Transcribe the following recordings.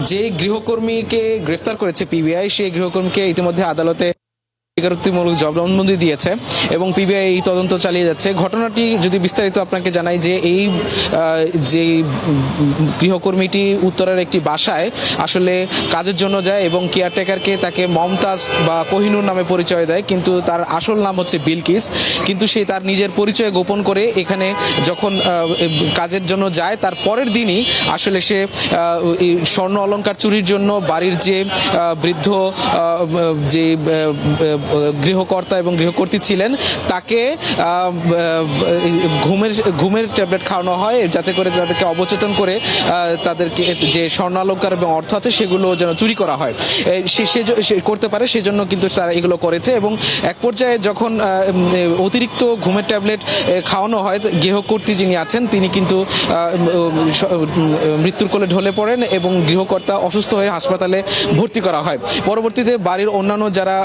যে গৃহকর্মীকে গ্রেফতার করেছে পিবিআই, সেই গৃহকর্মীকে ইতিমধ্যে আদালতে স্বীকারোক্তিমূলক জবানবন্দি দিয়েছে এবং পিবিআই এই তদন্ত চালিয়ে যাচ্ছে। ঘটনাটি যদি বিস্তারিত আপনাকে জানাই যে এই যে গৃহকর্মীটি উত্তরের একটি বাসায় আসলে কাজের জন্য যায় এবং কেয়ারটেকারকে তাকে মমতাজ বা কোহিনুর নামে পরিচয় দেয়, কিন্তু তার আসল নাম হচ্ছে বিলকিস। কিন্তু সে তার নিজের পরিচয় গোপন করে এখানে যখন কাজের জন্য যায় তার পরের দিনই আসলে সে স্বর্ণ অলংকার চুরির জন্য বাড়ির যে বৃদ্ধ যে গৃহকর্তা এবং গৃহকর্ত্রী ছিলেন তাকে ঘুমের ট্যাবলেট খাওয়ানো হয় যাতে করে তাদেরকে অবচেতন করে তাদেরকে যে স্বর্ণালঙ্কার এবং অর্থ আছে সেগুলো যেন চুরি করা হয় সে করতে পারে, সেজন্য কিন্তু তারা এগুলো করেছে। এবং এক পর্যায়ে যখন অতিরিক্ত ঘুমের ট্যাবলেট খাওয়ানো হয়, গৃহকর্ত্রী যিনি আছেন তিনি কিন্তু মৃত্যুর কোলে ঢলে পড়েন এবং গৃহকর্তা অসুস্থ হয়ে হাসপাতালে ভর্তি করা হয়। পরবর্তীতে বাড়ির অন্যান্য যারা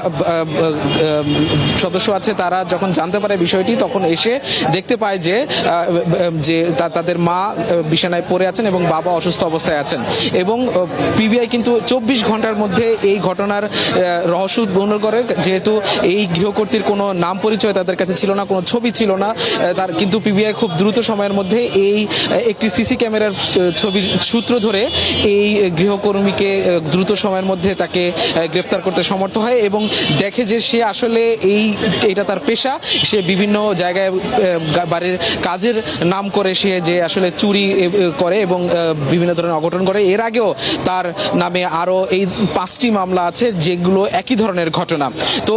সদস্য আছে তারা যখন জানতে পারে বিষয়টি, তখন এসে দেখতে পায় যে তাদের মা বিছানায় পড়ে আছেন এবং বাবা অসুস্থ অবস্থায় আছেন। এবং পিবিআই কিন্তু 24 ঘন্টার মধ্যে এই ঘটনার রহস্য উদ্ঘাটন করে, যেহেতু এই গৃহকর্ত্রীর কোনো নাম পরিচয় তাদের কাছে ছিল না, কোনো ছবি ছিল না, তার কিন্তু পিবিআই খুব দ্রুত সময়ের মধ্যে এই একটি সিসি ক্যামেরার ছবির সূত্র ধরে এই গৃহকর্মীকে দ্রুত সময়ের মধ্যে তাকে গ্রেফতার করতে সমর্থ হয় এবং দেখে যে সে আসলে এটা তার পেশা। সে বিভিন্ন জায়গায় বাড়ির কাজের নাম করে সে যে আসলে চুরি করে এবং বিভিন্ন ধরনের অঘটন করে। এর আগেও তার নামে আরও এই 5টি মামলা আছে যেগুলো একই ধরনের ঘটনা। তো